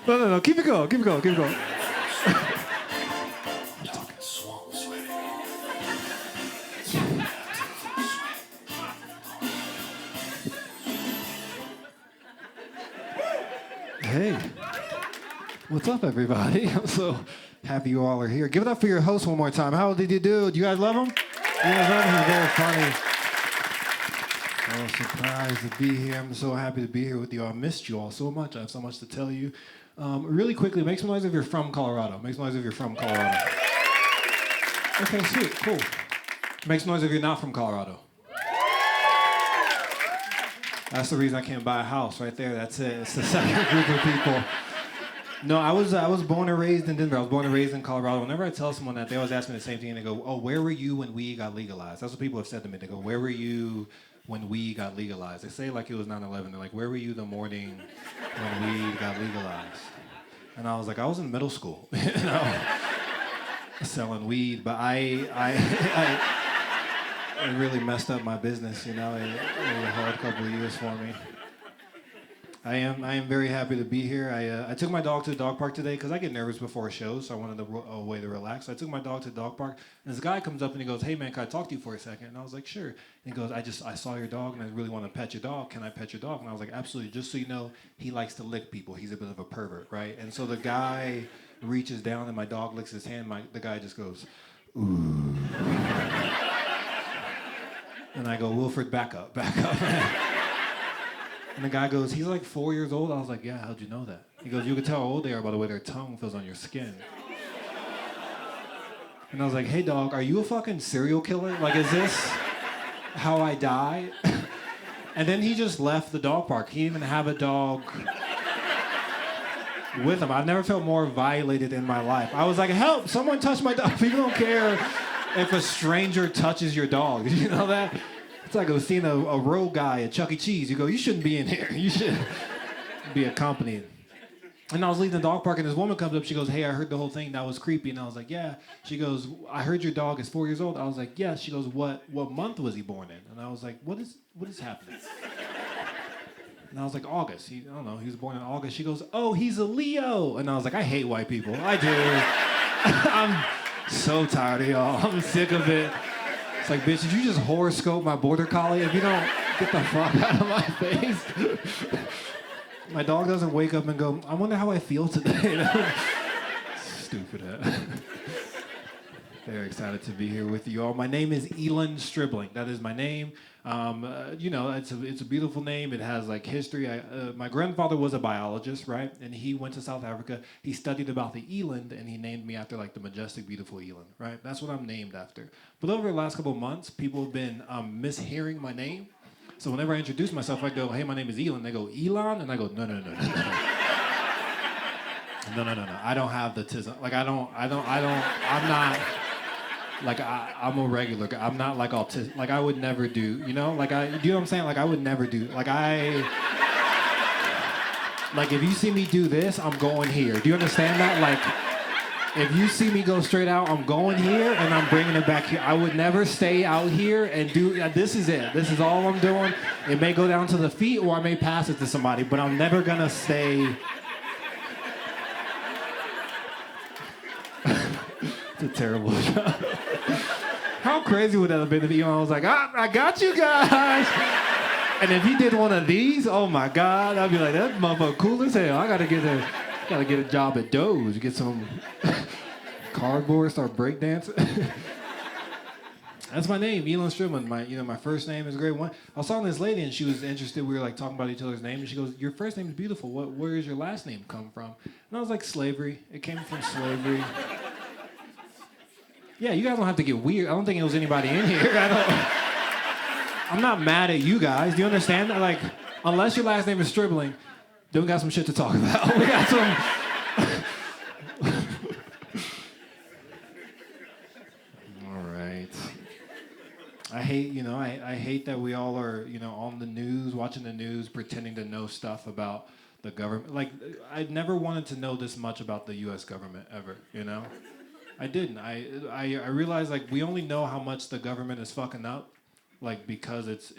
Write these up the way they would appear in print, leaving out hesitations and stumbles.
No. Keep it going. Keep it going. Keep it going. Hey, what's up, everybody? I'm so happy you all are here. Give it up for your host one more time. How did you do? Do you guys love him? You guys love him? He's very funny. Oh, surprised to be here. I'm so happy to be here with you. I missed you all so much. I have so much to tell you. Really quickly, make some noise if you're from Colorado. Make some noise if you're from Colorado. Okay, sweet, cool. Make some noise if you're not from Colorado. That's the reason I can't buy a house right there. That's it. It's the second group of people. No, I was born and raised in Denver. I was born and raised in Colorado. Whenever I tell someone that, they always ask me the same thing. And they go, oh, where were you when weed got legalized? That's what people have said to me. They go, where were you when weed got legalized? They say it like it was 9/11. They're like, where were you the morning when weed got legalized? And I was like, I was in middle school, selling weed. But it really messed up my business, It was a hard couple of years for me. I am very happy to be here. I took my dog to the dog park today because I get nervous before a show, so I wanted a way to relax. So I took my dog to the dog park, and this guy comes up and he goes, hey man, can I talk to you for a second? And I was like, sure. And he goes, I saw your dog and I really want to pet your dog. Can I pet your dog? And I was like, absolutely. Just so you know, he likes to lick people. He's a bit of a pervert, right? And so the guy reaches down and my dog licks his hand. The guy just goes, ooh. And I go, Wilfred, back up. And the guy goes, he's like 4 years old. I was like, yeah, how'd you know that? He goes, you can tell how old they are by the way their tongue feels on your skin. And I was like, hey dog, are you a fucking serial killer? Like, is this how I die? And then he just left the dog park. He didn't even have a dog with him. I've never felt more violated in my life. I was like, help, someone touch my dog. People don't care if a stranger touches your dog. You know that? It's like I was seeing a road guy at Chuck E. Cheese. You go, you shouldn't be in here. You should be accompanied. And I was leaving the dog park, and this woman comes up. She goes, hey, I heard the whole thing. That was creepy. And I was like, yeah. She goes, I heard your dog is 4 years old. I was like, yeah. She goes, what month was he born in? And I was like, what is happening? And I was like, August. I don't know. He was born in August. She goes, oh, he's a Leo. And I was like, I hate white people. I do. I'm so tired of y'all. I'm sick of it. It's like, bitch, did you just horoscope my border collie? If you don't get the fuck out of my face. My dog doesn't wake up and go, I wonder how I feel today. Stupid ass. Very excited to be here with you all. My name is Eeland Stribling. That is my name. It's a beautiful name. It has like history. My grandfather was a biologist, right? And he went to South Africa. He studied about the eland, and he named me after like the majestic, beautiful eland, right? That's what I'm named after. But over the last couple of months, people have been mishearing my name. So whenever I introduce myself, I go, hey, my name is Eeland. They go, Eeland? And I go, no. No. I don't have the tism. Like, I'm not... Like, I'm a regular guy. I'm not, like, autistic. Like, I would never do, you know? Like, do you know what I'm saying? Like, I would never do, like, like, if you see me do this, I'm going here. Do you understand that? Like, if you see me go straight out, I'm going here, and I'm bringing it back here. I would never stay out here and do, this is it. This is all I'm doing. It may go down to the feet, or I may pass it to somebody, but I'm never gonna stay... It's a terrible job. How crazy would that have been if Elon was like, I got you guys. And if he did one of these, oh my God, I'd be like, that motherfucker cool as hell. I gotta get a job at Doge, get some cardboard, start breakdancing. That's my name, Eeland Stribling. My first name is a great one. I was talking to this lady and she was interested. We were like talking about each other's names, and she goes, your first name is beautiful. Where is your last name come from? And I was like, slavery. It came from slavery. Yeah, you guys don't have to get weird. I don't think it was anybody in here. I'm not mad at you guys. Do you understand that? Like, unless your last name is Stribling, then we got some shit to talk about. We got some... All right. I hate that we all are, on the news, watching the news, pretending to know stuff about the government. Like, I never wanted to know this much about the U.S. government ever, you know? I didn't. I realized, like, we only know how much the government is fucking up, like, because it's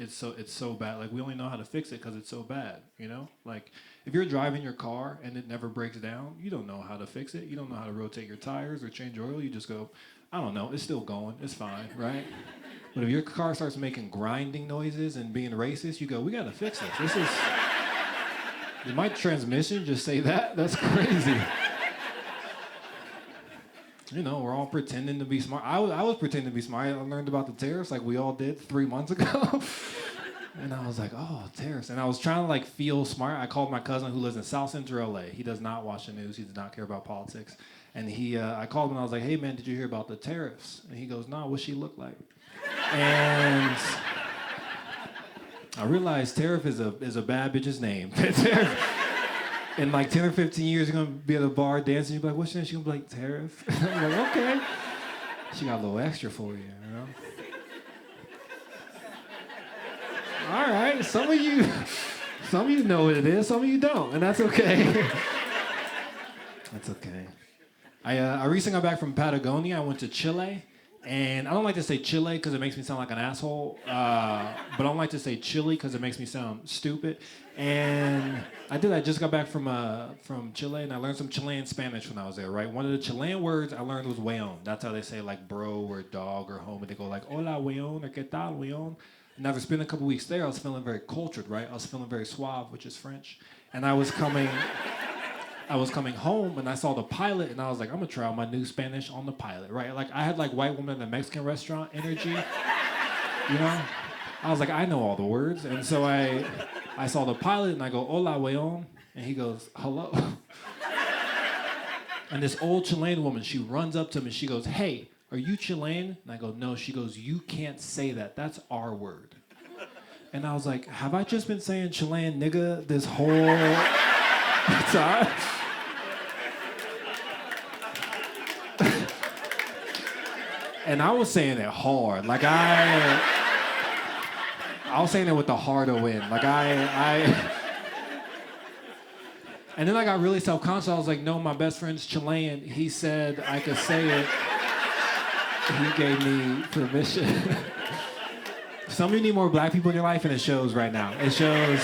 so bad. Like, we only know how to fix it because it's so bad, you know? Like, if you're driving your car and it never breaks down, you don't know how to fix it. You don't know how to rotate your tires or change oil. You just go, I don't know, it's still going, it's fine, right? But if your car starts making grinding noises and being racist, you go, we gotta fix this. Did my transmission just say that? That's crazy. You know, we're all pretending to be smart. I was pretending to be smart. I learned about the tariffs like we all did 3 months ago. And I was like, oh, tariffs. And I was trying to like feel smart. I called my cousin who lives in South Central LA. He does not watch the news. He does not care about politics. And I called him and I was like, hey man, did you hear about the tariffs? And he goes, nah, what's she look like? And I realized tariff is a bad bitch's name. In like 10 or 15 years, you're gonna be at a bar dancing. You'll be like, what's your name? She's gonna be like, Tariff. I'm like, okay. She got a little extra for you, you know? All right, some of you know what it is, some of you don't, and that's okay. That's okay. I recently got back from Patagonia. I went to Chile. And I don't like to say Chile because it makes me sound like an asshole, but I don't like to say Chile because it makes me sound stupid. And I just got back from Chile, and I learned some Chilean Spanish when I was there, right? One of the Chilean words I learned was weón. That's how they say like bro or dog or home, and they go like, hola weón, or qué tal weón. And after spending a couple weeks there, I was feeling very cultured, right? I was feeling very suave, which is French. And I was coming home and I saw the pilot and I was like, I'm gonna try out my new Spanish on the pilot, right? Like I had like white woman in a Mexican restaurant energy, you know? I was like, I know all the words. And so I saw the pilot and I go, hola, weón. And he goes, hello. And this old Chilean woman, she runs up to me, she goes, hey, are you Chilean? And I go, no. She goes, you can't say that. That's our word. And I was like, have I just been saying Chilean nigga this whole time? And I was saying it hard. Like I was saying it with the hard O-N. Like and then I got really self-conscious. I was like, no, my best friend's Chilean. He said I could say it. He gave me permission. Some of you need more black people in your life, and it shows right now. It shows.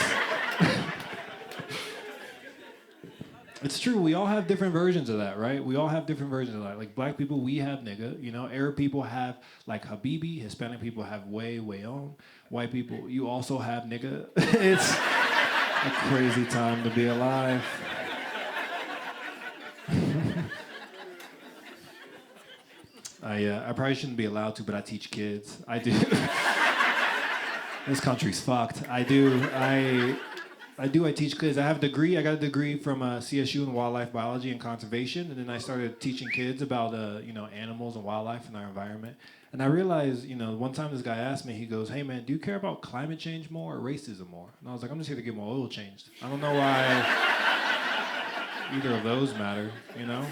It's true, we all have different versions of that, right? We all have different versions of that. Like black people, we have nigga, you know? Arab people have like habibi. Hispanic people have way on. White people, you also have nigga. It's a crazy time to be alive. I probably shouldn't be allowed to, but I teach kids. I do. This country's fucked. I teach kids. I have a degree. I got a degree from CSU in wildlife biology and conservation, and then I started teaching kids about animals and wildlife and our environment. And I realized, one time this guy asked me, he goes, "Hey man, do you care about climate change more or racism more?" And I was like, "I'm just here to get my oil changed. I don't know why either of those matter, you know?"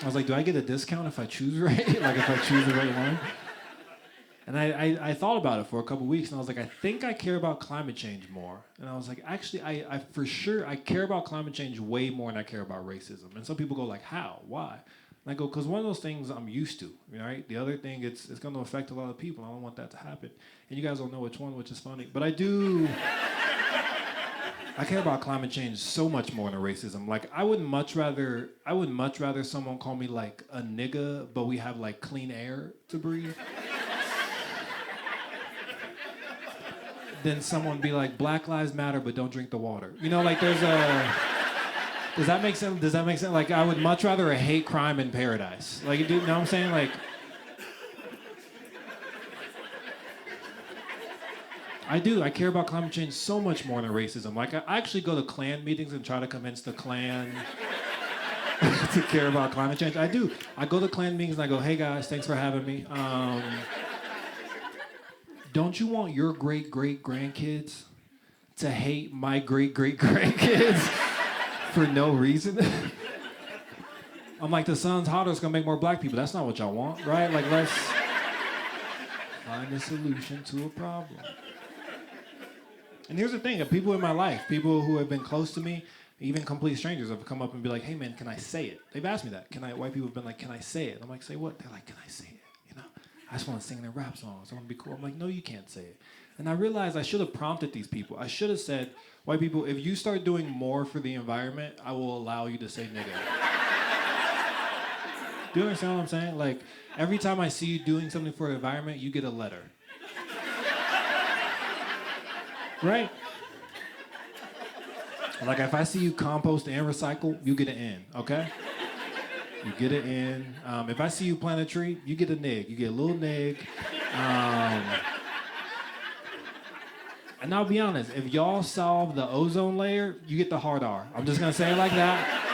I was like, "Do I get a discount if I choose right? Like if I choose the right one?" And I thought about it for a couple weeks, and I was like, I think I care about climate change more. And I was like, actually, I for sure, I care about climate change way more than I care about racism. And some people go like, how? Why? And I go, because one of those things I'm used to, right? The other thing, it's going to affect a lot of people. I don't want that to happen. And you guys don't know which one, which is funny. But I do. I care about climate change so much more than racism. Like, I would much rather someone call me like a nigga, but we have like clean air to breathe. Then someone be like, Black Lives Matter, but don't drink the water. Like there's a... Does that make sense? Does that make sense? Like, I would much rather a hate crime in paradise. Like, you know what I'm saying? Like... I do. I care about climate change so much more than racism. Like, I actually go to Klan meetings and try to convince the Klan to care about climate change. I do. I go to Klan meetings and I go, hey guys, thanks for having me. Don't you want your great-great-grandkids to hate my great-great-grandkids for no reason? I'm like, the sun's hotter, it's gonna make more black people. That's not what y'all want, right? Like, let's find a solution to a problem. And here's the thing, people in my life, people who have been close to me, Even complete strangers have come up and be like, hey man, can I say it? They've asked me that. White people have been like, can I say it? And I'm like, say what? They're like, can I say it? You know, I just want to sing their rap songs. I want to be cool. I'm like, no, you can't say it. And I realized I should have prompted these people. I should have said, white people, if you start doing more for the environment, I will allow you to say nigga. Do you understand what I'm saying? Like, every time I see you doing something for the environment, you get a letter. Right? Like, if I see you compost and recycle, you get an N, okay? You get an N. If I see you plant a tree, you get a nig. You get a little nig. And I'll be honest, if y'all solve the ozone layer, you get the hard R. I'm just gonna say it like that.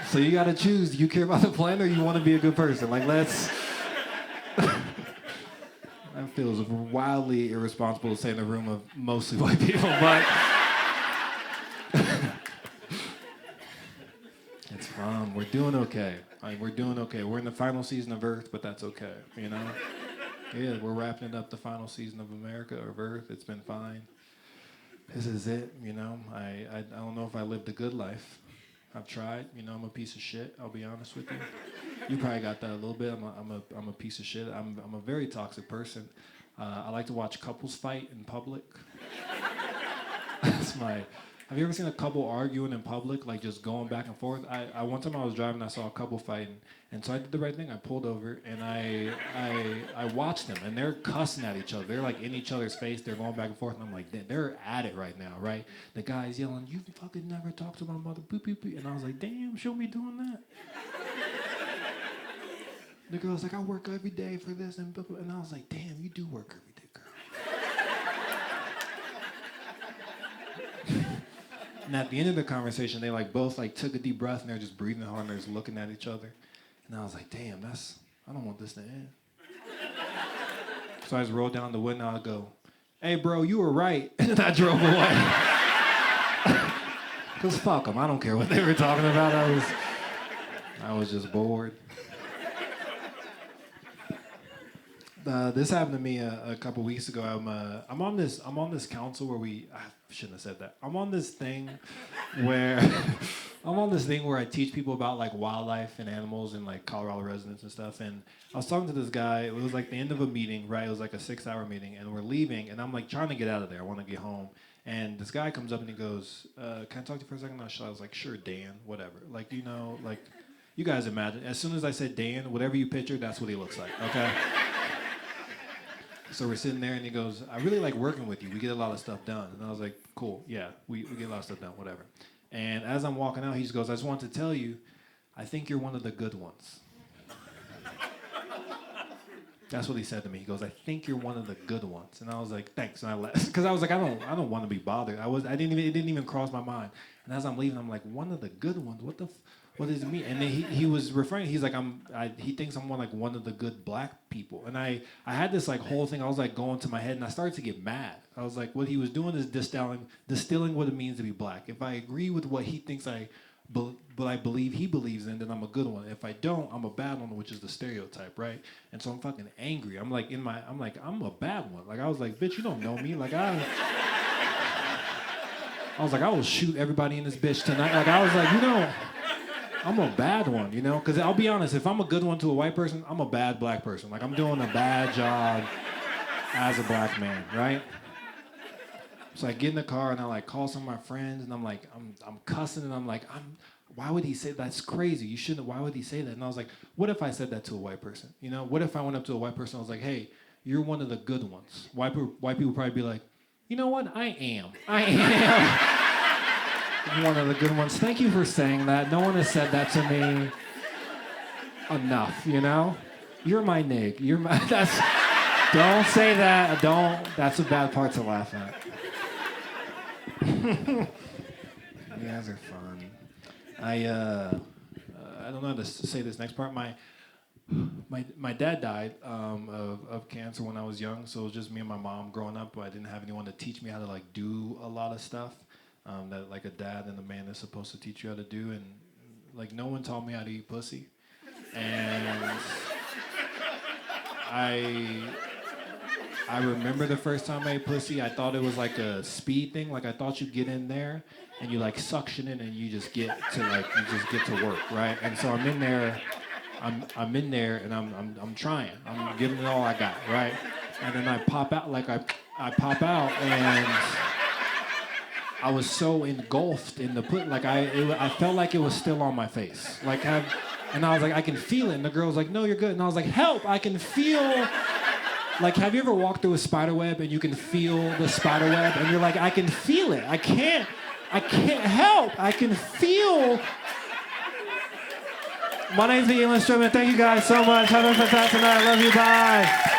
So you gotta choose, do you care about the planet or you wanna be a good person? Like, let's... That feels wildly irresponsible to say in a room of mostly white people, but... It's fun, we're doing okay. We're doing okay. We're in the final season of Earth, but that's okay, you know? Yeah, we're wrapping up the final season of America, of Earth. It's been fine. This is it, you know? I don't know if I lived a good life. I've tried, you know, I'm a piece of shit, I'll be honest with you. You probably got that a little bit. I'm a piece of shit. I'm a very toxic person. I like to watch couples fight in public. That's my... Have you ever seen a couple arguing in public, like just going back and forth? One time I was driving, I saw a couple fighting, and so I did the right thing. I pulled over and I watched them, and they're cussing at each other. They're like in each other's face. They're going back and forth, and I'm like, they're at it right now, right? The guy's yelling, "You fucking never talk to my mother," boop boop boop, and I was like, damn, show me doing that. The girl's like, I work every day for this, and boop boop, and I was like, damn, you do work every day, girl. And at the end of the conversation, they like both like took a deep breath and they're just breathing hard and they're just looking at each other. And I was like, damn, I don't want this to end. So I just rolled down the window and I go, hey bro, you were right. And I drove away. Cause fuck them, I don't care what they were talking about. I was just bored. This happened to me a couple weeks ago. I'm on this council where I shouldn't have said that. I'm on this thing where I teach people about like wildlife and animals and like Colorado residents and stuff. And I was talking to this guy. It was like the end of a meeting, right? It was like a 6-hour meeting, and we're leaving. And I'm like trying to get out of there. I want to get home. And this guy comes up and he goes, "Can I talk to you for a second?" I was like, "Sure, Dan, whatever." Like, you know, like you guys imagine. As soon as I said Dan, whatever you picture, that's what he looks like. Okay. So we're sitting there, and he goes, "I really like working with you. We get a lot of stuff done." And I was like, "Cool, yeah, we get a lot of stuff done, whatever." And as I'm walking out, he just goes, "I just wanted to tell you, I think you're one of the good ones." That's what he said to me. He goes, "I think you're one of the good ones." And I was like, "Thanks." And I left because I was like, I don't want to be bothered. It didn't even cross my mind. And as I'm leaving, I'm like, "One of the good ones? What does it mean?" And then he was referring. He's like, he thinks I'm one of the good black people. And I had this like whole thing. I was like going to my head, and I started to get mad. I was like, what he was doing is distilling what it means to be black. If I agree with what he thinks but I believe he believes in, then I'm a good one. If I don't, I'm a bad one, which is the stereotype, right? And so I'm fucking angry. I'm a bad one. Like I was like, bitch, you don't know me. Like I was like, I will shoot everybody in this bitch tonight. Like I was like, you know. I'm a bad one, you know? Because I'll be honest, if I'm a good one to a white person, I'm a bad black person. Like, I'm doing a bad job as a black man, right? So I get in the car, and I, like, call some of my friends, and I'm like, I'm cussing, and I'm like, why would he say that's crazy? You shouldn't, why would he say that? And I was like, what if I said that to a white person? You know, what if I went up to a white person and I was like, hey, you're one of the good ones. White people would probably be like, you know what? I am. One of the good ones. Thank you for saying that. No one has said that to me enough, you know? You're my nig. Don't say that. That's a bad part to laugh at. You guys are fun. I don't know how to say this next part. My dad died of cancer when I was young, so it was just me and my mom growing up. But I didn't have anyone to teach me how to like do a lot of stuff. That like a dad and a man is supposed to teach you how to do, and like no one taught me how to eat pussy, and I remember the first time I ate pussy, I thought it was like a speed thing. Like I thought you get in there and you like suction it and you just get to work, right? And so I'm in there, and I'm trying. I'm giving it all I got, right? And then I pop out, I pop out and I was so engulfed in the put, like I felt like it was still on my face. And I was like, I can feel it. And the girl was like, no, you're good. And I was like, help, I can feel. Like, have you ever walked through a spider web and you can feel the spider web? And you're like, I can feel it. I can't help. I can feel. My name's Eeland Stribling. Thank you guys so much. Have a fantastic night. I love you. Bye.